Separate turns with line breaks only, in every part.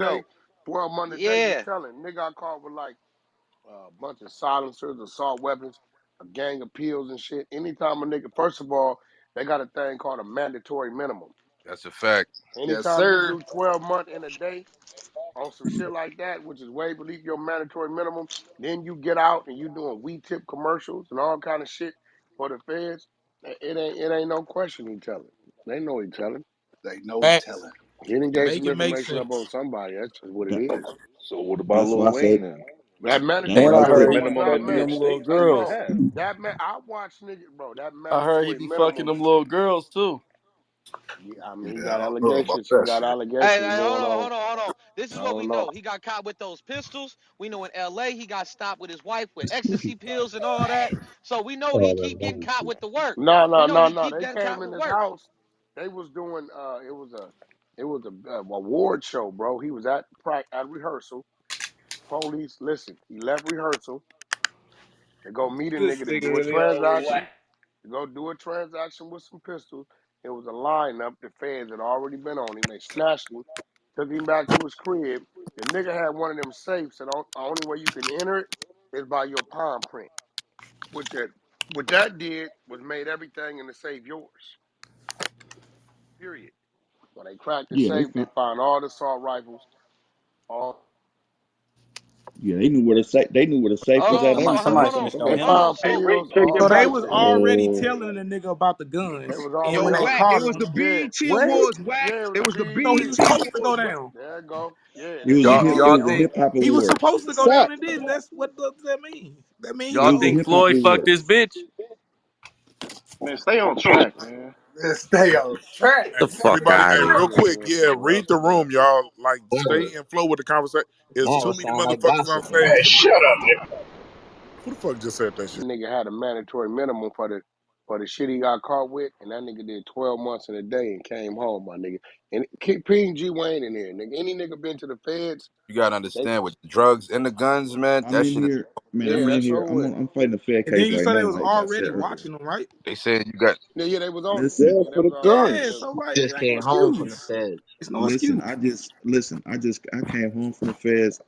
day,
bro.
12 months a day. You
Yeah.
telling nigga got caught with like a bunch of silencers, assault weapons, a gang of pills and shit. Anytime a nigga, first of all, they got a thing called a mandatory minimum.
That's a fact.
Yes,
Anytime you
sir.
do 12 months in a day on some shit like that, which is way beneath your mandatory minimum, then you get out and you doing weed tip commercials and all kind of shit for the feds. It ain't no question he telling. They know he telling.
They know he
Facts.
telling.
He done gave
Make
some
it make
information up on
sense.
somebody. That's just what it
That,
is.
So what about
that's why
Lil
I said
Wayne then?
That
that
And
mandatory
I
right
That's the
heard
there.
he
minimum
be
was
minimum
not
that
fucking
New York
them
met.
little
State
Hey,
used to
girls.
bro,
have.
I watched niggas, bro. That
I heard he
mandatory
be fucking
minimum
them
shit.
little girls too.
Yeah, I mean, he
Yeah, I
got
don't know about
allegations. He
that
got
shit.
allegations
I
going on.
don't
Hold on. This
I
is what we
don't know.
know. He got caught with those pistols. We know in L.A. he got stopped with his wife with ecstasy pills and all that. So we know he
All that
keep getting caught
bullshit.
with the work.
No,
We
no,
know
no,
he
no.
keep
They
getting
came
caught
in
with
his
work.
house. They was doing. It was a award show, bro. He was at rehearsal. Police, listen. He left rehearsal to go meet a
This
nigga to
nigga
do a
really on
transaction.
whack.
To go do a transaction with some pistols. It was a lineup. The feds had already been on him. They snatched him, took him back to his crib. The nigga had one of them safes, and the only way you can enter it is by your palm print. What that did was made everything in the safe yours. Period. When they cracked the
Yeah, they
safe, they
found.
found all the assault rifles, all
Yeah, they knew where the safe. They knew where the safe was at
So
anyway.
Somebody
hold
That's what
on,
I'm
snitched on
they
saying.
him.
found
So
Hey, Ray,
pills,
check
all
your
So they
kind of
was
shit.
messages.
already
Oh,
telling the nigga about the
They
guns.
was
And
already
when
Yo,
they
on.
Wack, it
caught
was
him,
the
Yeah,
BET
what?
Awards, Wack.
yeah, it was
It
the
was the
So
BET
he was
BET
supposed to go
Awards, Wack.
down.
There you go. Yeah,
it
they
was a
was
Y'all
hip.
on.
It
y'all
was a
think
hip hop
He was
award.
supposed to go
Stop.
down and didn't. That's what does that mean? That mean he
It
y'all
was a
think
old.
hip hop
Floyd fucked
award.
this bitch?
Man, stay on track, man.
Let's stay on track.
The fuck
Everybody,
out
hey,
of
real
here.
quick, yeah, read the room, y'all. Like, stay
Word.
in flow with the conversation. It's
Now
too
it
many
sound like
motherfuckers on
gossip.
stage
Hey,
for me.
shut up, nigga.
Who the fuck just said that
The
shit?
nigga had a mandatory minimum for the shit he got caught with, and that nigga did 12 months in a day and came home, my nigga. And keep Ping G Wayne in there, nigga. Any nigga been to the feds,
You gotta
they
understand with the drugs and the guns, man.
I'm
That
in
shit is.
here, man.
yeah,
I'm in
that's
here.
over with.
I'm fighting a fair
And then
case
you
right
said they
now,
was
like I said
already
earlier.
watching him, right?
They saying you got.
Yeah, they was on him.
Listen,
Yeah,
Just
they
for
was
the
already on him.
guns.
Yeah,
Yeah.
so like
Just
ain't no
came home from the
excuse.
feds.
It's no
listen.
excuse.
I just listen. I came home from the feds.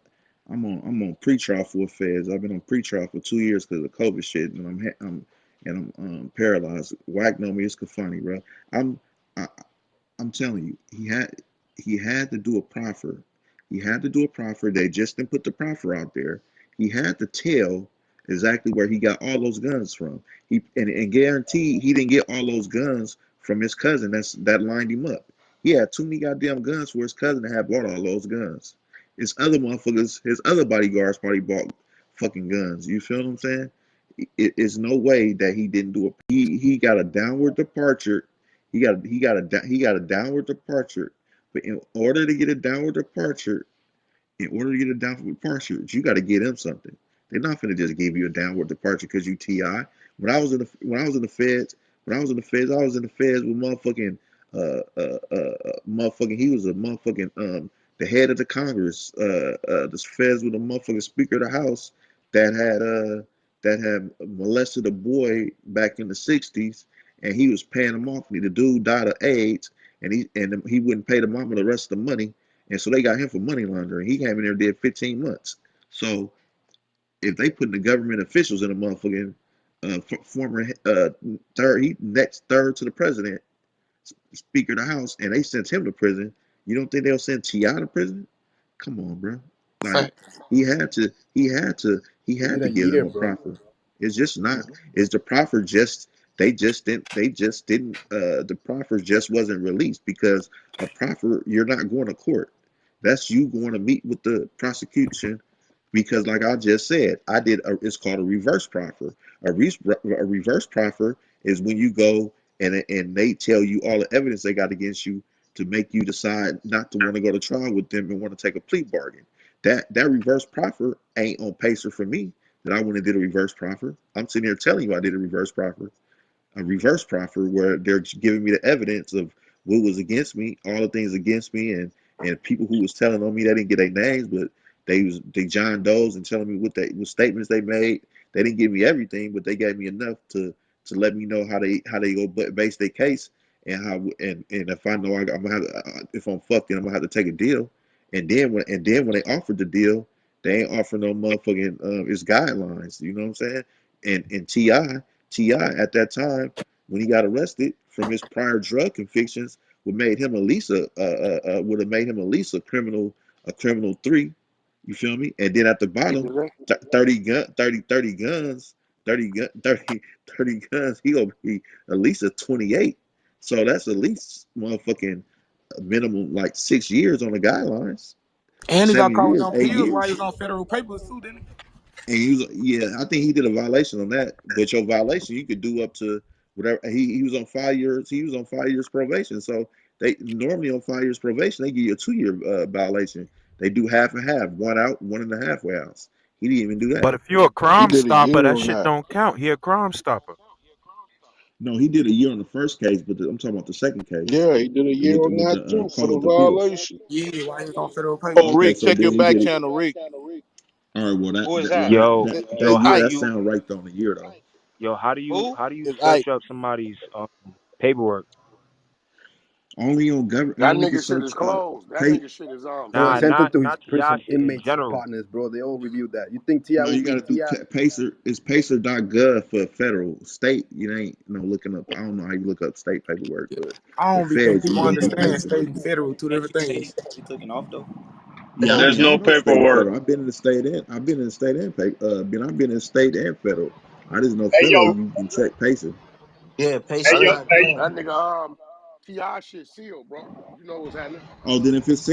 I'm on pretrial for feds. I've been on pretrial for 2 years because of COVID shit, and I'm paralyzed. Whack know me. It's funny, bro. I'm I, I'm telling you, he had to do a proffer. He had to do a proffer. They just didn't put the proffer out there. He had to tell exactly where he got all those guns from. And guaranteed he didn't get all those guns from his cousin that lined him up. He had too many goddamn guns for his cousin to have bought all those guns. His other motherfuckers, his other bodyguards probably bought fucking guns. You feel what I'm saying? It's no way that he didn't do it. He got a downward departure. He got a downward departure. But in order to get a downward departure, you got to get him something. They're not gonna just give you a downward departure because you TI. I was in the feds with motherfucking motherfucking. He was a motherfucking the head of the Congress. The feds with a motherfucking Speaker of the House that had molested a boy back in the '60s, and he was paying him off. And the dude died of AIDS, and he wouldn't pay the mama the rest of the money, and so they got him for money laundering. He came in there and did 15 months. So if they putting the government officials in a motherfucking former third to the president, Speaker of the House, and they sent him to prison, you don't think they'll send T.I. to prison? Come on, bro. Like
Fact.
he had
Been
to
a
give
year,
them a
bro.
proffer. It's just not. Is the proffer just? They just didn't. The proffer just wasn't released because a proffer. You're not going to court. That's you going to meet with the prosecution because, like I just said, it's called a reverse proffer. A reverse proffer is when you go and they tell you all the evidence they got against you to make you decide not to want to go to trial with them and want to take a plea bargain. That reverse proffer ain't on pacer for me that I went and did a reverse proffer. I'm sitting here telling you I did a reverse proffer where they're giving me the evidence of what was against me, all the things against me, and people who was telling on me. They didn't get their names, but they John Doe's and telling me what statements they made. They didn't give me everything, but they gave me enough to let me know how they go base their case and how and if I know I'm gonna have if I'm fucked, then I'm gonna have to take a deal. And then when they offered the deal, they ain't offering no motherfucking its guidelines. You know what I'm saying? And Ti at that time when he got arrested from his prior drug convictions would have made him at least a criminal 3. You feel me? And then at the
He
bottom,
did that.
30 guns, 30 guns. He gonna be at least a 28. So that's at least motherfucking minimum like 6 years on the guidelines.
And he got
7
caught with
years,
them
eight
pills while he
years.
was on federal papers too, didn't he?
And yeah, I think he did a violation on that. But your violation, you could do up to whatever. He was on 5 years. He was on 5 years probation. So they normally on 5 years probation, they give you a 2 year violation. They do half and half, one out, one and a half way outs. He didn't even do that.
But if you're a
He
crime
did a
stopper,
year
that
on
shit
that.
don't count. He a crime stopper.
No, he did a year on the first case, but I'm talking about the second case
Yeah, he did a year on
with
that
the
too for
caught
the
with the pills.
violation.
Yeah, while he was on federal
Oh,
papers.
Okay,
Rick,
so
check your
then he
back
did it.
channel, Rick.
All right, well
Who is
well
that?
Yo, yo,
yeah,
how do
that
you,
sound right though on the year though.
yo,
Who?
how do you
It's
search
Ike.
up somebody's paperwork?
Only on government.
That
Only can
nigga shit
search
is closed. That
pay.
nigga shit is
Bro, I
Nah,
sent
closed.
it
not
to his
not Ti
prison
shit in
inmates
general.
partners, bro. They all reviewed that. You think Ti
No,
would
you
be
got to do
Ti?
Pacer. It's Pacer.gov for federal. State, you ain't looking up. I don't know how you look up state paperwork, but
I
for
don't be thinking
feds, you
people
go through
understand
Pacer.
state and federal, two different things.
Yeah,
Yeah,
I
there's
mean, I
no
know state and
paperwork.
federal. I've been in the state and I've been in state and federal. I just know
Hey
federal.
yo,
You can check Pacer.
Yeah,
hey yo, hey,
That
Pacer.gov.
nigga Ti shit sealed, bro. You know what's happening?
Oh, then if it's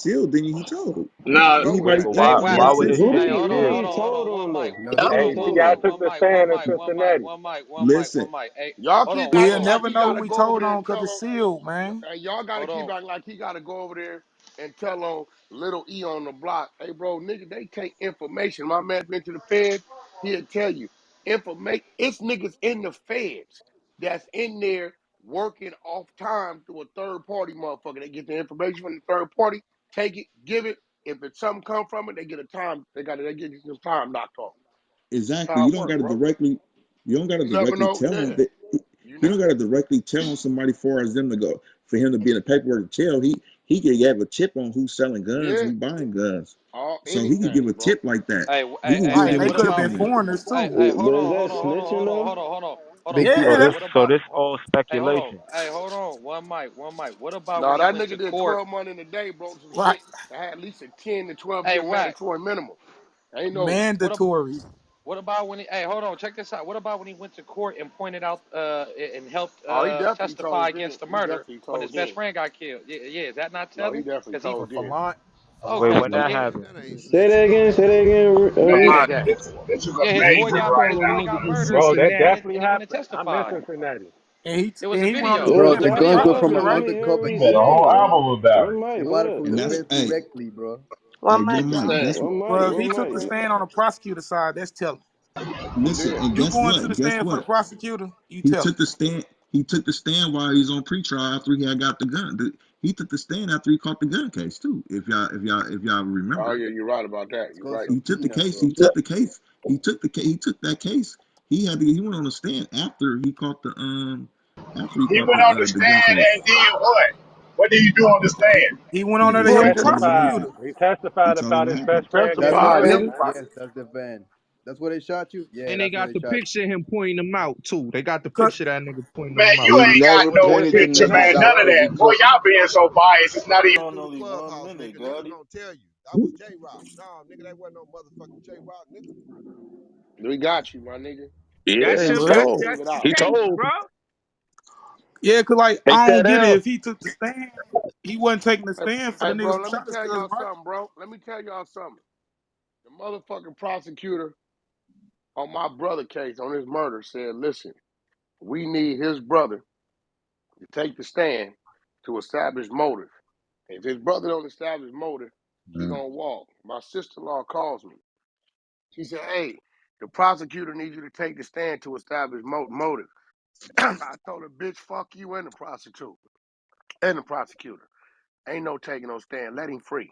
sealed, then he told.
You
Nah,
know what's
Anybody,
but
happening.
Hey,
why
anybody
why
Wack.
would
says
his
he.
shit
Hey,
be
hold on,
Who
hold
he
sealed?
on, hold
told
on. One
on
mic,
though?
No, they
hold
didn't
on,
Hey,
tell
one
T.I.
mic,
him.
took
one
the
mic, one
stand in
mic, one mic,
Cincinnati.
one mic, one mic,
Listen,
one mic. Hey,
Y'all
hold
keep
on, hey,
We'll
acting
Wack.
like
never
he
know
gotta
who he
go over
told
there
on
and
because
tell
it's
him.
sealed, man.
And y'all gotta
Hold
keep
on.
acting like he gotta go over there and tell on little E on the block, hey bro, nigga, they take information. My man been to the feds, he'll tell you. Information, it's niggas in the feds that's in there working off time through a third party motherfucker. They get the information from the third party, take it, give it. If it's something come from it, they get a time, they get some time knocked off. That's
exactly.
how it work, bro.
You don't got to
You never
directly
know.
tell
Yeah.
him that.
You
You
never
don't got to directly tell him somebody for as them to go for him to be in the paperwork to tell. He could have a tip on who's selling guns,
yeah.
who buying guns,
All
so he could give
anything,
a
bro.
tip like that.
Hey,
He
hey,
can
hey,
just
Right,
hey,
give
they
a
what
could have
tip
about?
been
on that.
foreigners
Hey,
too.
hey,
But
hold
is
on,
that
hold on, hold on,
snitching
hold on,
though?
hold on, hold on, hold on.
See,
One
so
mic.
Yeah,
this
What
so
about?
this all
Hey, hold on.
speculation.
Hey, hold on. One mic, one mic. What about when
No,
he
that
went
nigga
to
did
court?
12 months in a day, bro. Some
right.
shit that had at least a 10 to 12
Hey,
year
Wack.
mandatory minimum. Ain't no.
What?
Mandatory.
What about when he? Hey, hold on. Check this out. What about when he went to court and pointed out and helped
Oh, he definitely
testify
told then.
against the
He
murder
definitely
when his
told
best
then.
friend got killed? Yeah, yeah. Is that not
No, he
telling?
definitely
Because he.
For
told then.
Wait,
Okay.
when
So
that
yeah,
happened?
That ain't
Say that
snitching,
again.
bro.
Say that again,
man,
E.
yeah.
He definitely told.
this was a
Yeah, his boy
major
got
right
his boy
now.
got murdered
Bro, that definitely
and he went and
happened. I'm in
testified.
Cincinnati.
It was
and
a
he went on his
video.
It
Bro,
It was
was
a
the
defense
guns
that
were
video.
from
popping.
an
Let
testifying.
me hear
undercover
what
He
he
made a
agent,
whole
saying.
bro.
album about it.
One mic.
They
Hold
bought it
up.
from
And
his
that's
feds
hey
directly, bro.
hey
One mic,
Grandma.
one mic.
Guess
One mic.
Bro, if he
One
took
mic.
the stand on the prosecutor side, that's telling.
He
listen
did.
and
You
guess
going to the
what? Guess
stand for the
what?
prosecutor, you
He
telling.
took the stand. He took the stand while he was on pretrial after he had got the gun. He took the stand after he caught the gun case too. If y'all
Oh,
remember,
yeah, you're right about that.
It's
You're
called
right.
he took the
subpoena,
case.
bro.
He took the case. He took that case. He went on the stand after he
He
caught
went on the
the gun
stand
case.
and did what? What did he do on the stand?
He went
He
on there
just
to
He
help
According
the
to the
testified.
prosecutor.
He
he
testified
told him
about
what
his
happened.
best friend
That's
getting
the
testified,
killed.
nigga.
van. Yes, that's the van. That's where they shot you? Yeah,
And they
that's where
got
they
the
shot you.
picture of him pointing them out too. They got the
'Cause
picture of that nigga pointing
Man,
them
you
out.
We
ain't got
never
no
pointed the
picture,
niggas
man.
out
None of
because
that.
we
Boy,
took them.
y'all being so biased. It's not even.
On through the clubhouse, nigga. Niggas gonna tell you. That was J Rock. No, nigga, that wasn't no motherfucking J Rock, nigga.
We got you, my nigga.
That's
Yeah, he
him.
We'll never
told.
That's
figure it
the
out.
He
case,
told.
bro.
yeah, cause like
Take
I don't
that
get it.
out.
If he took the stand, he wasn't taking the
Hey,
stand for the
hey, bro,
niggas who
let me
shot his
tell
cousin,
y'all
right?
something, bro. Let me tell y'all something. The motherfucking prosecutor on my brother case on his murder said, listen, we need his brother to take the stand to establish motive. If his brother don't establish motive, he
Right.
gonna walk. My sister-in-law calls me. She said, hey, the prosecutor needs you to take the stand to establish motive. I told her, bitch, fuck you and the prosecutor. And the prosecutor. Ain't no taking no stand. Let him free.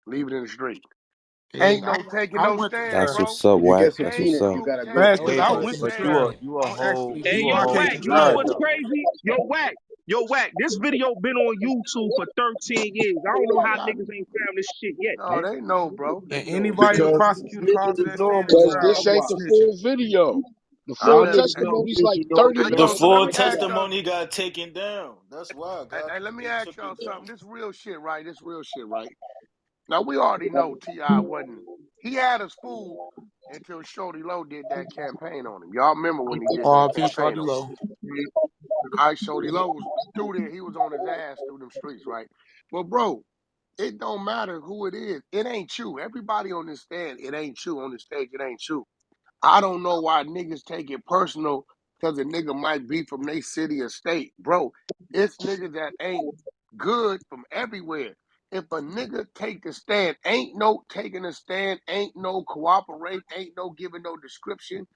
Leave it in the street.
Yeah,
Ain't no taking
I
no
went to
stand,
That's
trial.
bro.
what's up,
If you
Wack.
get
That's
Ain't
what's
subpoenaed,
up.
you
you
gotta go
taking
Facts, cause
Wait,
I
no
but
went to
but
stand.
trial.
you a
I actually
whole
Hey,
you
did
a
yo,
my case
whole
Wack,
to
you know
trial.
stud
what's
though.
crazy? Yo, Wack. Yo, Wack, this video been on YouTube for 13 years. I don't know how
Yeah,
niggas ain't found this shit yet,
no,
man.
they know, bro. They
And
know.
anybody the
Because
prosecutor calls to
snitching is
that stand, they
normal
Because
now.
trial.
this
That's
They
ain't
why.
the
snitching.
full video. The
I
full
Y'all
let
niggas
hey,
know
testimony is like
snitching normal
30
I,
The
now.
yo,
minutes
so let
full
me
long.
ask y'all.
testimony got taken down. That's why
Hey,
God
hey, let me
they
ask
took
y'all
it down.
something. This real shit, right? This real shit, right? Now we already know T.I. wasn't. He had us fooled until Shorty Low did that campaign on him. Y'all remember when he did that
R.P.
campaign
Shorty
on him?
Low.
I Shorty Low was through there. He was on his ass through them streets, right? Well, bro, it don't matter who it is. It ain't you. Everybody on this stand, it ain't you. On the stage, it ain't you. I don't know why niggas take it personal because a nigga might be from their city or state. Bro, it's niggas that ain't good from everywhere. If a nigga take the stand, ain't no taking a stand, ain't no cooperate, ain't no giving no description,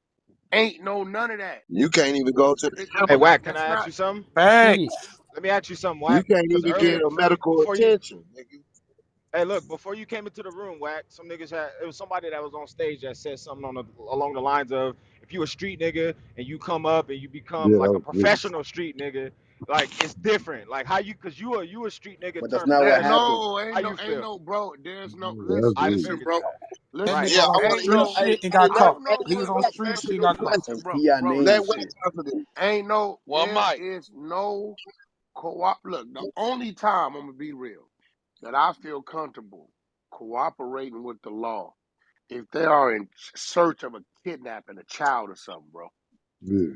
ain't no none of that.
You can't even go to the
Hey,
temple.
Wack, can
That's
I ask
not.
you something?
Facts.
Let me ask you something,
You
Wack.
can't
Because
even get
earlier,
a medical
before you,
attention, nigga.
hey, look, before you came into the room, Wack, some niggas had, it was somebody that was on stage that said something along the lines of, if you a street nigga and you come up and you become
Yeah,
like
that
a
was me.
professional street nigga, like it's different. Like how you, cause you a street nigga
But that's
turned
not what
That
professional.
happened.
no,
How you
ain't
feel?
no, bro. There's no.
Yeah, that's
I
Listen,
me.
figured
bro.
that.
Listen,
Right.
Nigga
Yeah,
was on
I
some
want
ain't
to know.
street
no,
Hey,
shit and
hey,
got
let,
no,
caught.
no.
He was on
What?
street
Answer
shit and
this
got caught.
question,
And
bro,
Ti
bro.
name
let
Listen,
Wayne
shit.
answer this.
ain't no.
Well,
There
Mike.
is no co-op. Look, the only time I'm gonna be real that I feel comfortable cooperating with the law if they are in search of a kidnapping, a child or something, bro.
Yeah,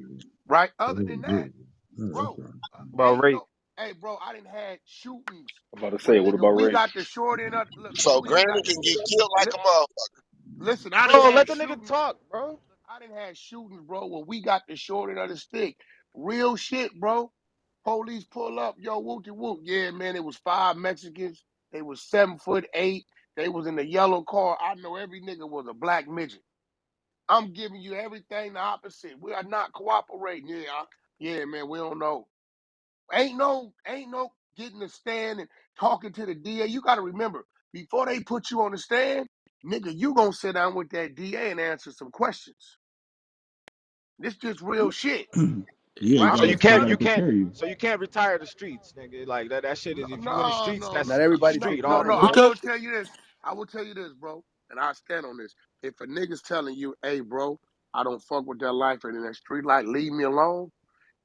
Right?
that
Other than
was
that,
good. Yeah, that's
bro,
right.
About
ain't
rape.
no. Hey, bro, I didn't had shootings.
I'm about to say, what
Nigga,
about
we
Ray?
got the short end of. Look,
So
we didn't
Granny
got
can
the.
get killed like
Li,
a motherfucker.
listen, I didn't
Bro, let
had
the nigga
shootings.
talk, bro.
Look, I didn't had shootings, bro, where we got the short end of the stick. Real shit, bro. Police pull up, yo, whoopty whoop. Yeah, man, it was 5 Mexicans. They was 7'8". They was in the yellow car. I know every nigga was a black midget. I'm giving you everything the opposite. We are not cooperating. Yeah, man, we don't know. Ain't no getting the stand and talking to the DA. You gotta remember, before they put you on the stand, nigga, you gonna sit down with that DA and answer some questions. This just real shit.
Yeah, they
I'm
So
gotta
you
just
they
can't,
telling
gotta
you
you.
can't,
prepare you.
so you can't retire the streets, nigga. Like that shit
No,
is, if you in the
no,
streets,
no,
Not
that's
everybody
no,
street
taking
no,
all
no.
day,
I
over.
Because
will tell you this. I will tell you this, bro, and I stand on this. If a nigga's telling you, hey, bro, I don't fuck with that life and in that street light, leave me alone,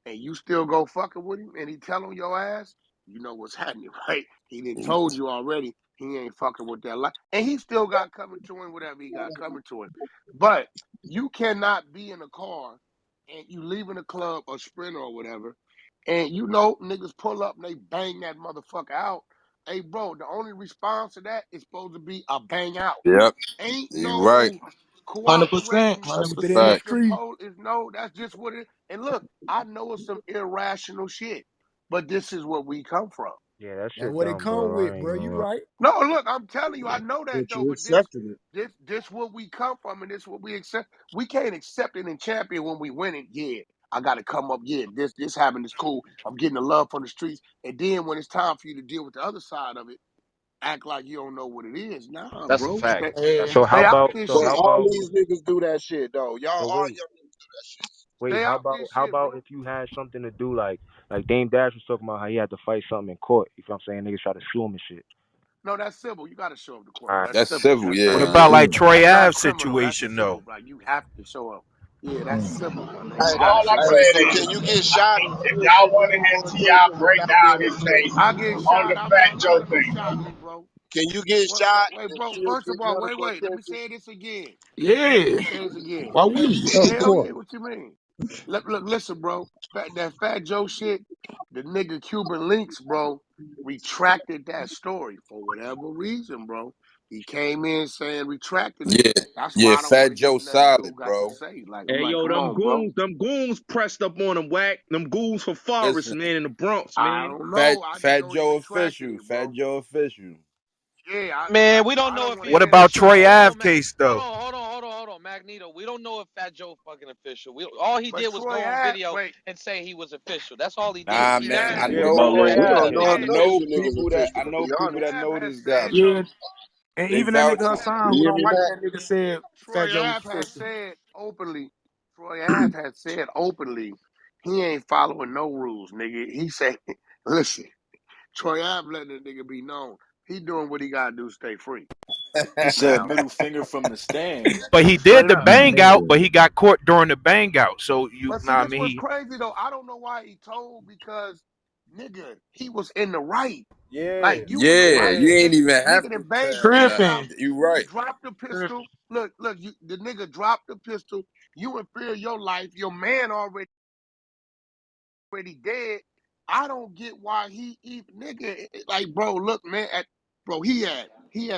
and you still go fucking with him and he tell on your ass, you know what's happening, right? He done told you already he ain't fucking with that life. And he still got coming to him, whatever he got coming to him. But you cannot be in a car and you leaving a club or sprinter or whatever, and you know niggas pull up and they bang that motherfucker out. Hey bro, the only response to that is supposed to be a bang out.
Yep,
Ain't
you right.
no
100%,
cooperating
That's a
within the
with
fact.
the
street.
pole is no, that's just what it. And look, I know it's some irrational shit, but this is where we come from.
Yeah, that
That's
shit
what it
dumb,
come
bro.
with,
I ain't
bro.
gonna
You
lie.
right.
No, look, I'm telling you, I know that
But
though,
you
but
accepting it.
this what we come from, and this what we accept. We can't accept it and champion when we win it. Yeah, I got to come up. Yeah, this happened. It's cool. I'm getting the love from the streets, and then when it's time for you to deal with the other side of it, act like you don't know what it is. Nah,
That's a
bro,
fact.
stay
That's
Yeah.
a
So how
stay
fact.
out
about
this
so
But
how
shit.
all
about
these niggas do that shit though. Y'all
so
all
wait.
young niggas do that shit.
Wait,
Stay out this
how
shit,
about
bro.
if you had something to do like Dame Dash was talking about how he had to fight something in court. You feel what I'm saying? Niggas try to sue him and shit.
No, that's civil. You got to show up to
All
court.
right.
That's
That's
civil.
civil,
That's
What
not.
yeah.
about like
That's
Troy
not
Ave
criminal. That's
situation though?
civil, bro. You have to show up. Yeah, that's
Mm.
civil, my nigga.
Hey,
You got to
All I'm
show
hey,
up.
saying
so
is,
can you get shot and
if
still
y'all
say
want
you
to
don't
hear
want to take
T.I.
it
break
without
down
being
his
afraid?
case
I get
on
shot.
the
I'm
Fat
not
Joe
letting them
thing,
shot me, bro.
Can you get shot
Wait,
and
bro.
still
First of
get
all,
medical
wait. Let me
attention?
say this again. Let
Yeah.
me say this again.
Why wouldn't you?
Of
Hell yeah.
course.
What you mean? Look, listen, bro. That Fat Joe shit. The nigga Cuban Links, bro, retracted that story for whatever reason, bro. He came in saying retracted it.
Yeah,
That's
yeah.
why I don't want
Fat
to hear
Joe
nothing
solid,
dude got to
bro.
say. Like, I'm
Hey
like,
yo,
come on, bro.
them goons pressed up on him, Whack. Them goons for Forest,
Listen,
man, in the Bronx,
I
man.
don't
Fat
know. I just
Fat
know he
Joe
retracted
official.
it,
Fat
bro.
Joe official.
Yeah,
Man, we don't
I
know
don't
if
want to
he
What
hear that
about
official.
shit.
Troy
Hold on,
Ave
Mac.
case
Hold
though?
on, hold on, Magneto. We don't know if Fat Joe fucking official. All he
But
did was
Troy
go on
had,
video
wait,
and say he was official. That's all he did.
Nah,
see
man.
that?
I
And
Yeah,
what
know
but
about
Troy
Lil
We
people.
Ave
don't
Wayne?
know
I
if
then,
none
know
of
then,
you niggas
people that
official, to be
I
Troy
honest.
know
Ave
this
has
guy.
said
Yeah.
though.
And
They
even that nigga
vouch for him.
Hassan,
You
who
hear
don't
me,
like
Mac?
that nigga, said Fat
Troy
Joe was
Ave has
official.
said openly. Troy Ave has said openly He ain't following no rules, nigga. He say, listen, Troy Ave letting the nigga be known. He doing what he gotta do to stay free.
He said
Now,
middle finger from the stand.
But he did
straight
the
up.
bang out, but he got caught during the bang out. So
But see,
I
this
mean,
was
he
crazy though. I don't know why he told because, nigga, he was in the right.
Yeah.
Like you in the
Yeah,
right.
you
Yeah.
ain't
The
even have
nigga
to
that banged the
tell
nigga
nothing.
out.
Tripping.
You
You
right.
dropped the
Tripping.
pistol. Look, the nigga dropped the pistol. You in fear of your life. Your man already dead. I don't get why he even nigga like bro. Look, man, bro. He had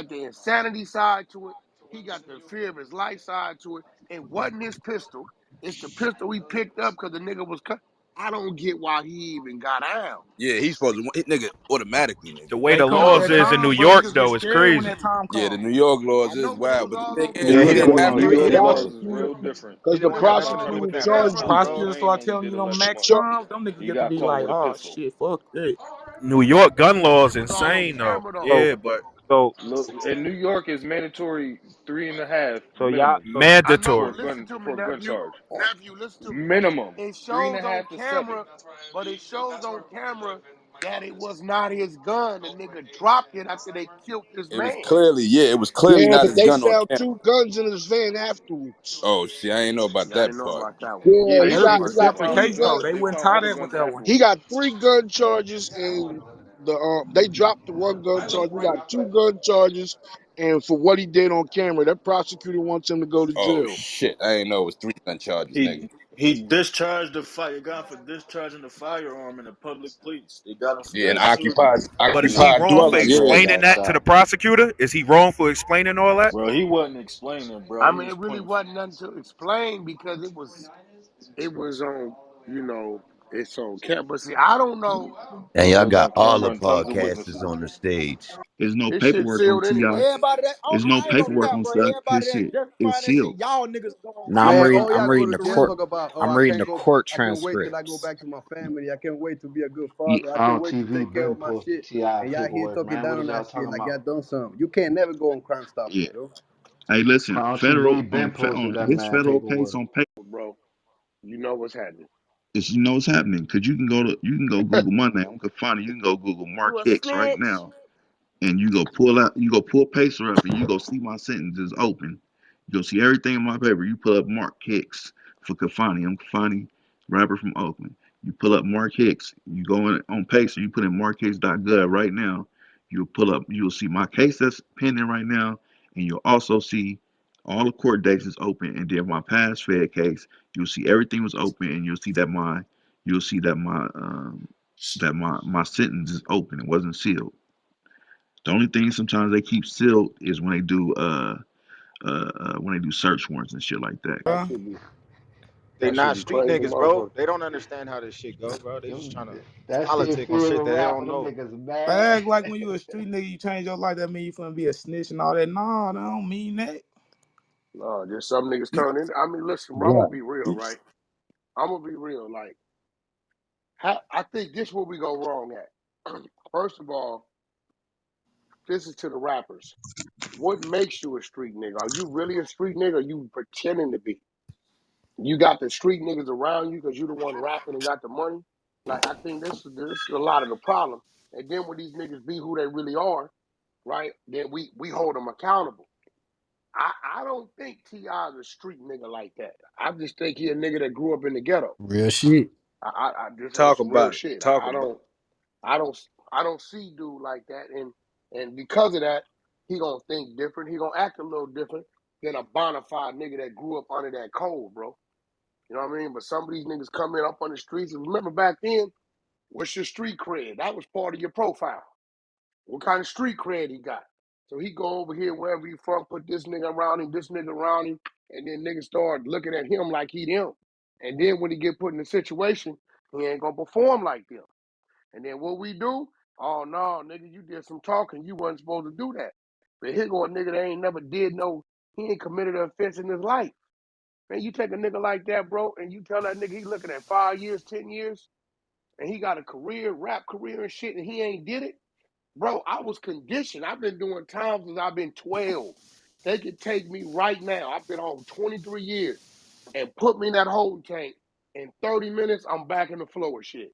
the insanity side to it. He got the fear of his life side to it. It wasn't his pistol. It's the pistol he picked up because the nigga was cut. I don't get why he even got out.
Yeah, he's supposed to hit nigga automatically,
the
nigga.
way
Hey,
the
cause when
No,
laws
that
is
because
in New
time, bro,
York
niggas get
though, it's
scared when
crazy.
that time
Yeah, the
come.
New York
I
laws is
know, but it
wild,
was
but the
all
thing
on
is,
Yeah,
he
camera
he
Yeah,
didn't
though.
but
wasn't
have
on
New
to
New
York,
hit
New
York
him.
York
watch
is real different.
because
New
the
York got
It
nothing to do
all
with
prosecuting
that
camera
pistol,
charges.
though.
bro.
Prosecutors
They ain't
start
even
telling
did
you
a
them
legend
max
mark.
times, them niggas
He
get to
got
be
caught
like,
with a
oh
pistol.
shit, fuck that.
New York gun law is
It was all on
insane though.
camera though.
Yeah, So but so
Look, in New York is mandatory 3.5
so y'all
minimum
so
I know,
for
but
mandatory.
listen to me,
a gun
nephew.
charge.
Nephew, listen to me.
Minimum
It
three and a
shows on
half to seven.
camera, but it shows on camera that it was not his gun. The nigga dropped it after they killed this
It was
man.
clearly, yeah, it was clearly
Yeah,
not
but
his
they
gun on
found
camera.
two guns in his van afterwards.
Oh shit, I ain't know about
Yeah, I
that
didn't know
part.
about that one.
Yeah,
I
Hey,
didn't
he
know
that'll
got
be a
about
he
that
got
separate
one.
three
case though.
guns.
They
They
wouldn't
found
tie
other
that with
guns
that one.
He
afterwards.
got three gun charges, and they dropped the one gun charge. He got two gun charges, and for what he did on camera, that prosecutor wants him to go to
Oh
jail.
shit, I ain't know it was 3 gun charges, nigga.
He discharged the fire. Got him for discharging the firearm in a public place. They got him for
Yeah, and
that too.
But is he
occupied
wrong for
dwelling,
Somebody told
yeah.
him he
explaining
got
that to the
shot.
prosecutor? Is he wrong for explaining all that?
Bro, he wasn't explaining, bro.
I
He
mean,
was
it really
pointing.
wasn't nothing to explain because it was on, it's on camera. But see, I don't know.
And
It
y'all
was
got
on
all
camera
the
and tons of
podcasters
witnesses.
on the stage.
There's no
This shit
paperwork on
sealed
Ti.
anyway.
Everybody that
There's
I
no
ain't gonna
paperwork
cap,
on
bro.
his
Everybody
shit.
that
It's
justifying that shit,
sealed.
y'all niggas going
Nah,
crazy.
I'm
Yeah,
reading.
all
I'm
y'all go
reading
to
the
Just
court.
jail.
talk about, oh,
I'm
I
reading
can't
the
go,
court
I can't wait till I go
transcripts.
back to my family. I can't wait to be a good
He
father. I can't
on
wait to
TV
take care
been
of my
posting
shit.
Ti
And y'all here
paperwork,
talking
man. What
down
is
on
y'all
that shit
talking
like
about?
y'all done something. You can't never go on Crime
Yeah.
Stoppers, bro.
Hey, listen,
On
federal
TV been posted
on
that
his
man
federal case
paperwork.
on paper
Bro, you know what's happening.
is what's happening because you can go Google my name. I'm Kafani. You can go Google Mark
You a
Hicks right
snitch?
now, and you go pull Pacer up, and you go see my sentences open. You go see everything in my paper. You pull up Mark Hicks for Kafani. I'm Kafani, rapper from Oakland. You pull up Mark Hicks. You go in on Pacer. You put in markhicks.gov right now. You'll see my case that's pending right now, and you'll also see all the court dates is open. And then my past Fed case, you'll see everything was open, and you'll see that my sentence is open. It wasn't sealed. The only thing sometimes they keep sealed is when they do search warrants and shit like that.
That
Huh?
should be
They
that should
not
be
street
crazy,
niggas, bro.
motherfucker.
They don't understand how this shit go, bro. They just
Them,
trying to
that shit
politic on
fuel
shit
the
that they
rapper.
don't
Them
know.
niggas
I
mad.
act like when you a street nigga, you change your life. That mean you finna be a snitch and all that. Nah, that don't mean that.
No, just some niggas turn in. I mean, listen, bro, I'm gonna
Right.
be real, right? I'm gonna be real. Like, I think this where we go wrong at. First of all, this is to the rappers. What makes you a street nigga? Are you really a street nigga? Or are you pretending to be? You got the street niggas around you because you the one rapping and got the money. Like, I think this is a lot of the problem. And then when these niggas be who they really are, right? Then we hold them accountable. I don't think Ti is a street nigga like that. I just think he a nigga that grew up in the ghetto.
Real shit.
I just on
Talk
some real
about it.
shit.
Talk
I
about
don't I don't I don't see dude like that, and because of that, he gonna think different. He gonna act a little different than a bona fide nigga that grew up under that code, bro. You know what I mean? But some of these niggas come in up on the streets, and remember back then, what's your street cred? That was part of your profile. What kind of street cred he got? So he go over here wherever he from, put this nigga around him, this nigga around him, and then niggas start looking at him like he them. And then when he get put in a situation, he ain't gonna perform like them. And then what we do? Oh no, nigga, you did some talking. You wasn't supposed to do that. But here go a nigga that ain't never did no, he ain't committed an offense in his life. Man, you take a nigga like that, bro, and you tell that nigga he looking at 5 years, 10 years, and he got a career, rap career and shit, and he ain't did it. Bro, I was conditioned. I've been doing time since I've been 12. They could take me right now. I've been home 23 years and put me in that holding tank In 30 minutes, I'm back in the flow of shit.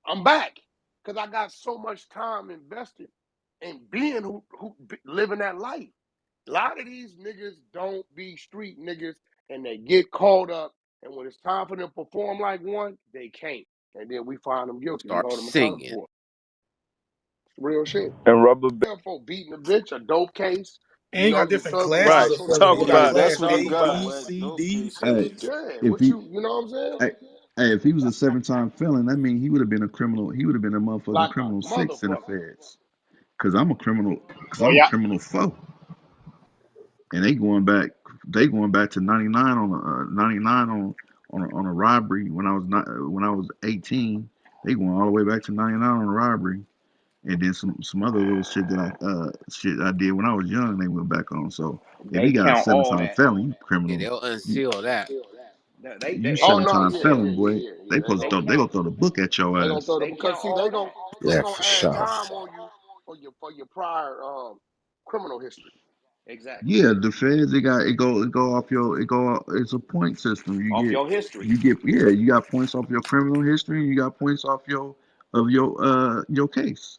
I'm back because I got so much time invested in being who living that life. A lot of these niggas don't be street niggas and they get caught up. And when it's time for them to perform like one, they can't. And then we find them guilty. We
Start
hold them accountable
singing.
for it. Real shit.
And rubber band.
For beating a bitch, a dope case,
And you got
you
different
serving
classes
Right.
rhymes
of
for
felony.
Talk
You got
Yeah,
about it.
that's
class
what I
Talk
A,
got,
about
B,
it.
Wack.
C,
Dope
D.
Hey,
cases.
Yeah,
if
what
he,
you know what I'm saying?
hey, hey, if he was a 7-time felon, that means he would have been a criminal. He would have been a motherfucking
Like a
criminal six in the
motherfucker.
feds. Cause I'm a criminal. Cause
Well,
I'm a
yeah.
criminal foe. And they going back. They going back to '99 on 99 on a robbery when I was not when I was 18. They going all the way back to '99 on a robbery. And then some other little shit that I did when I was young. They went back on. So if
They
you got a
count
seven
all
time
that.
felon, you
Yeah,
criminal.
they'll
You,
unseal that.
you
Oh
seven
no,
time
yeah,
felon,
yeah, yeah,
boy.
yeah, yeah.
They
They
supposed
They
to
gon'
they
count.
gonna throw the book at your
they gonna
ass.
throw them
They
because
count
see
all that.
they
Yeah,
gonna
for
add
sure.
time on you for your prior criminal history.
Exactly.
Yeah, the feds it go off your it go it's a point system.
Off your history.
You get yeah, you got points off your criminal history and you got points off your case.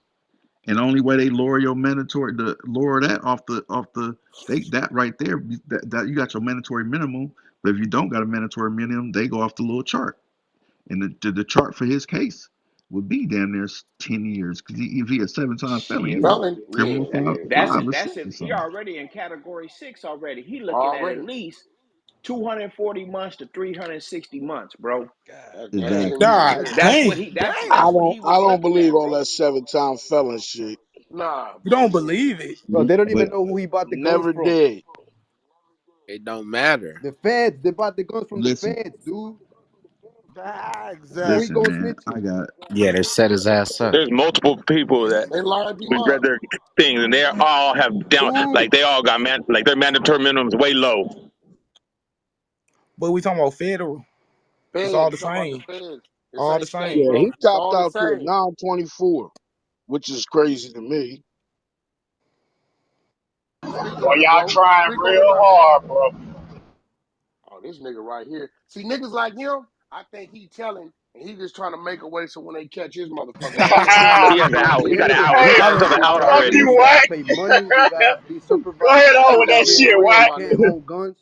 And the only way they lower your mandatory to lower that off the they that right there that you got your mandatory minimum. But if you don't got a mandatory minimum, they go off the little chart. And the chart for his case would be damn near 10 years. Because if he a 7-time felon, he
Shit.
was
Felon,
criminal
Yeah.
five or
That's
six
if
or
he
something.
already in category 6 already. He looking at
already.
least 240 months to 360 months, bro.
That's
Good
damn
Exactly.
near
God,
yeah.
That's what
dang.
he that's
Damn.
what he
I
was
don't
looking
believe
at,
all
bro.
that 7-time felon shit.
Nah,
You
bro.
don't believe it.
Bro, they don't even
But
know who he bought the guns
Never
from.
did.
It don't matter.
The feds, they bought the guns from the
listen,
feds, dude. Who he
listen,
gonna
man.
snitch
I
to?
got
Yeah, they set his ass up.
There's multiple people that
They line people
read
up.
their things, and they all have down like
Who?
they all got like their mandatory minimums way low.
But we talking about federal. It's all
Feds,
the
you talking about the
same.
feds. This
All
ain't
the
state,
same.
Yeah,
bro.
he
It's
topped
all the
out to a
same.
924, which is crazy to me.
Speak
Well,
on it,
y'all
bro.
trying
Speak on it,
real
brother.
hard, bro.
Oh, this nigga right here. See, niggas like him, I think he telling, and he just trying to make a way so when they catch his motherfucking
That's what I'm
ass,
saying.
He
Like
has
he
an
gonna
out. He
get
got an
hit.
out. He
Hey,
got
telling
himself
them,
an
He
out
gotta
fuck
get.
already.
you,
He gotta
Wack.
pay money. He gotta be
Go
supervised.
ahead on
He
with
gotta
that
be
shit,
aware.
yeah,
He
Wack.
my
can't
nigga.
own guns.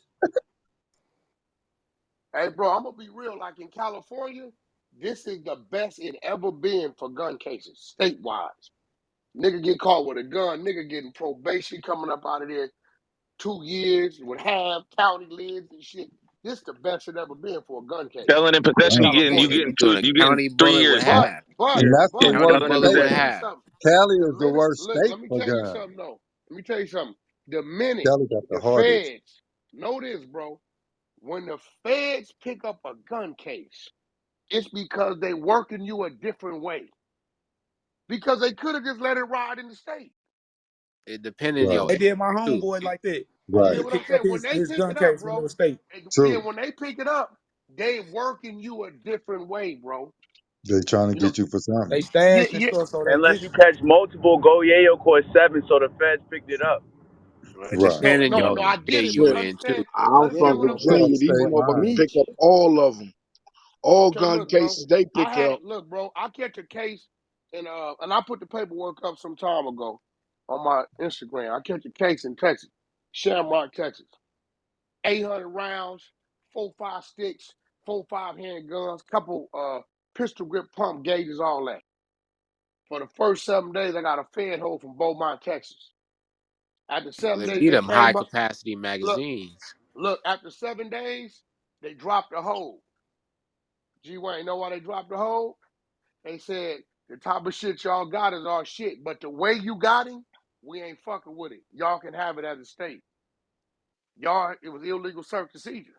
Hey, bro, I'm gonna be real. Like in California, this is the best it ever been for gun cases, statewide. Nigga get caught with a gun, nigga getting probation coming up out of there 2 years with half county lids and shit. This the best it ever been for a gun case
Felon in
in
possession,
Yeah,
you
California.
they be
getting
doing a
you getting
county
3 years.
bullet with
But,
half.
but,
Yeah,
And that's the
but,
county
County
worst
let
bullet
me
with
state.
tell you
half.
something.
Cali
The
is the
minute,
worst
look,
state for
let me tell you
guns.
something though. Let me tell you something. The minute
Cali got the
the
hardest.
feds, know this, bro, when the feds pick up a gun case, it's because they working you a different way. Because they could have just let it ride in the state.
It depends on
Right,
your
They
area
did my
too.
homeboy like that.
You
right.
get
They
what I'm
picked up
saying? When they
his
pick
gun
it up,
case in
bro,
another state.
yeah,
True.
when they pick it up, they working you a different way, bro.
They trying to
You know,
get you for
They
something.
yeah,
stash and
yeah.
stuff so they
Unless
get
you
you.
catch multiple, go Yayo court 7, so the feds picked it up.
It
Right.
No,
depends on
no,
your
no. I get
area
it,
you
but
Shit,
in too.
understand,
I'm
They
from
understand what
get
I'm
tough
saying.
Virginia. These
state
motherfuckers
lines.
pick
Me,
up all of them. All
okay,
gun
look, bro.
cases they
I
pick
had
up.
look, bro. I catch a case, and I put the paperwork up some time ago on my Instagram. I catch a case in Texas, Shamrock, Texas. 800 rounds, 4.5 sticks, 4.5 handguns, couple pistol grip pump gauges, all that. For the first 7 days, I got a Fed hold from Beaumont, Texas. After seven
They
days,
be
they
them high
came up.
capacity
Look,
magazines.
look. After 7 days, they dropped the hold. G Wayne, know why they dropped the hold? They said the type of shit y'all got is our shit, but the way you got him, we ain't fucking with it. Y'all can have it as a state. Y'all, it was illegal search and seizure.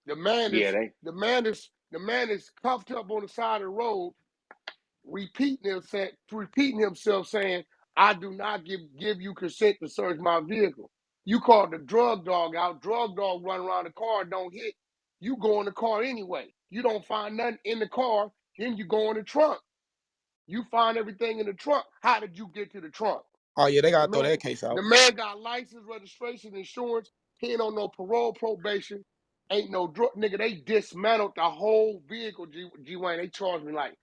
The man
Yeah,
is
they
the man is cuffed up on the side of the road, repeating himself, saying, "I do not give you consent to search my vehicle." You called the drug dog out. Drug dog run around the car, don't hit. You go in the car anyway. You don't find nothing in the car. Then you go in the trunk. You find everything in the trunk. How did you get to the trunk?
Oh yeah, they
The
gotta throw
man,
that case
the
out.
man got license, registration, insurance. He ain't on no parole, probation. Ain't no drug, nigga. They dismantled the whole vehicle. G Wayne. They charged me like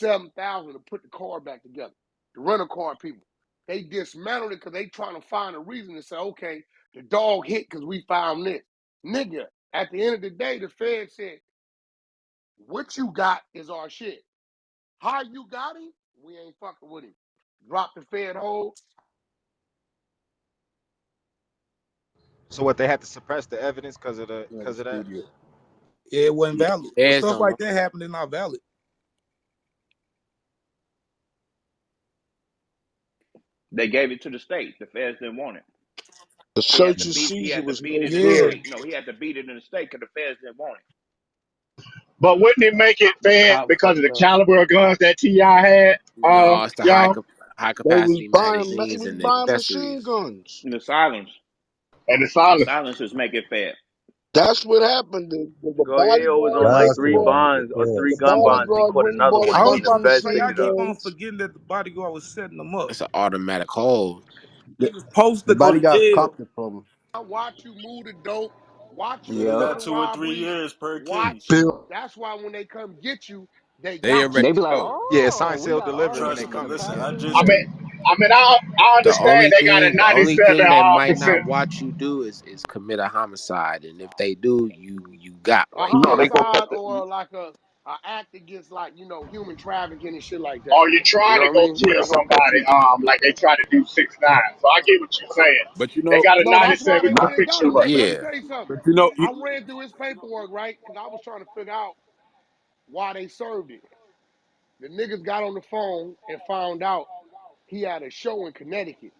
$7,000 to put the car back together. The rental car people. They dismantled it because they trying to find a reason to say, okay, the dog hit because we found this, nigga. At the end of the day, the Fed said, what you got is our shit. How you got him? We ain't fucking with him. Drop the Fed hold.
So what, they had to suppress the evidence because of
Yeah, the
that?
studio.
Yeah, it wasn't
Yeah,
valid. When
feds
stuff
don't
like
want.
that happened, it's not valid.
They gave it to the state. The feds didn't want it.
The
He had
search
to
and
beat. He
seizure
had to
was
beat
no
it in the
Yeah.
good.
state. No, he had to beat it in the state because the feds didn't want it.
But wouldn't it make it
The
bad
cops
because of the
fucked up.
caliber of guns that Ti had?
No, it's the
Y'all,
high
They
capacity
he
magazines
was
and the
buying machine
accessories.
guns.
And the silence.
and the
The
silence.
silencers make it fair.
That's what happened. The
Goyeo was on
bodyguard
like
went and
That's
three
what
bought
make it
bonds or
fair.
three
the
gun bonds, and he
bodyguard
caught
went and
another
bought a
one,
I
and
was
then
bunch
the
of
about to
feds
say,
picked
I
it
machine
up.
keep on
guns.
forgetting that the bodyguard was setting them up.
It's an automatic hold.
Niggas supposed
The
to go
body
to
got
jail.
copped it from him.
I watch you move the dope. Watch you
Yeah, they
Yep.
do
got
the
2 or 3
robberies.
years per case.
Watch.
Bill,
That's why when they come get you, they
They
got
already
They
you.
be like,
know.
Yeah, it's signed,
oh, we
sealed,
got all
delivered when
this
they
Trust me.
come get
Listen,
you.
I
capacity.
mean, I understand they got a
The only
97
thing they might not
percent.
watch you do is commit a homicide, and if they do, you got
A
right there.
homicide or like a act against like human trafficking and shit like that.
Or you're
You
trying
know
to
what I
go
mean?
kill somebody, like they tried to do 6ix9ine. So I get what you're saying.
But you
They
know,
got a
No, that's why
97
they went and got
conviction
him.
rate.
Nigga, let me
Yeah,
tell you something.
but you know,
I ran through his paperwork, right? Because I was trying to figure out why they served it. The niggas got on the phone and found out he had a show in Connecticut.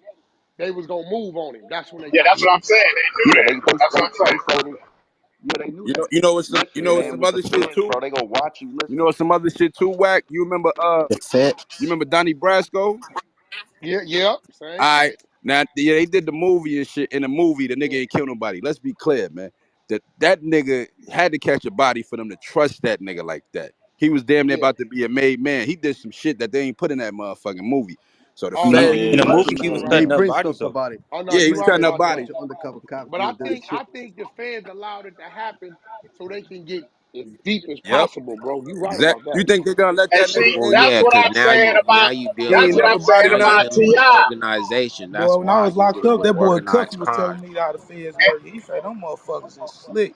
They was gonna move on him. That's when they
Yeah,
got
that's
him.
what I'm saying. They knew
Yeah,
that. That's what I'm saying.
they said it. Yeah, they knew that.
you
Listen,
know
man,
some
with the
other shit
feds,
too.
bro, they gonna watch you.
You
Listen.
know some other shit too, Whack.
the Fed.
You remember Donnie Brasco?
Yeah, yeah, same
All right.
shit.
Now, yeah, they did the movie and shit. In the movie, the nigga
Mm,
ain't kill nobody. Let's be clear, man. That nigga had to catch a body for them to trust that nigga like that. He was damn near
yeah.
about to be a made man. He did some shit that they ain't put in that motherfucking movie. So the
Oh no,
feds,
he
In
was
the
Yeah,
right.
movie,
You
he
right
was
about
He
cutting
that.
up
Prince
bodies
up
though.
somebody.
Oh no,
yeah, he
you
was
Prince
right
cutting
did
up
about
a
that.
bodies.
bunch of undercover cops
But
doing
I
dirty
think
shit.
I think the feds allowed it to happen so they can get as deep as
Yep.
possible, bro. You right
Exact.
about that.
You think they gonna let
And
that
see,
nigga
Well,
in?
that's
yeah,
what
because
I'm saying
now
about
you
He
dealing
ain't
that's what
with
never
I'm
body
saying
now you
about
nothing.
dealing with an
Ti.
organization. That's
Boy, when I
why
was
you
locked
dealing
up,
with
that boy
organized
Cuffy was
crime.
telling me how the feds work. He said them motherfuckers is slick.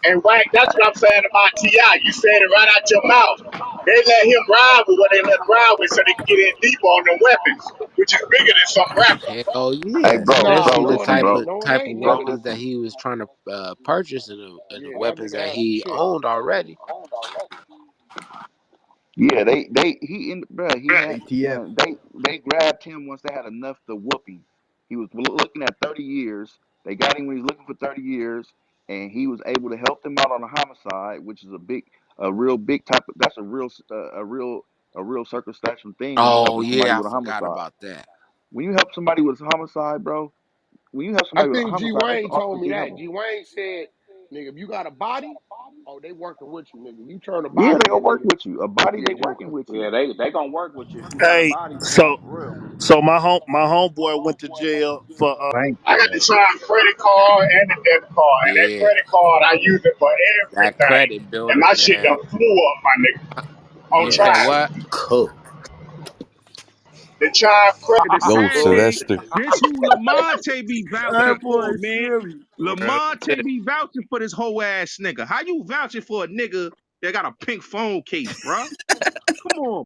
And Wack, that's what I'm saying about Ti. You said it right out your mouth. They let him ride with what they let him ride with, so they can get in deeper on the weapons, which is bigger than some rappers.
Hell
Hey,
yeah,
bro,
especially the
No, it
listen,
type
ain't.
bro,
of
No, it
type of
ain't,
bro,
nigga.
weapons that
listen.
he was trying to purchase and the
Yeah, that
weapons
nigga
that
had some
he
shit.
owned already.
Yeah, he in, bro. He had,
ATF.
man. They grabbed him once they had enough to whoop him. He was looking at 30 years. They got him when he was looking for 30 years, and he was able to help them out on a homicide, which is a real big type of. That's a real circumstantial thing when you
Oh
helping somebody
yeah, I
with a
forgot
homicide.
about that.
When you help somebody with a homicide, bro. When you help
I
somebody with a
think G
homicide, that's
Wayne
the
told
ultimate
me
thing
that.
ever.
G Wayne said, nigga, if you got a body, oh, they working with you, nigga. You turn a
Yeah,
body
they gonna
in,
work
nigga.
with you. A body,
Yeah,
they working with you.
yeah, they gonna work with you if you got a
Hey,
body,
so
for real.
my homeboy went to jail for
Thank
I got the Chime credit card and the debit card, and that
Yeah,
credit card I use it for
that
everything.
credit
And
builder,
my shit
man.
done flew up, my nigga. On
You
you.
said
Tribe.
what?
Cook.
The Chime credit.
the
Yo,
same thing.
Sylvester.
This who Lamonte be vouching
That
for,
boy
man.
silly.
Word.
Lamonte be vouching for this whole ass nigga. How you vouching for a nigga that got a pink phone case, bruh? Come on.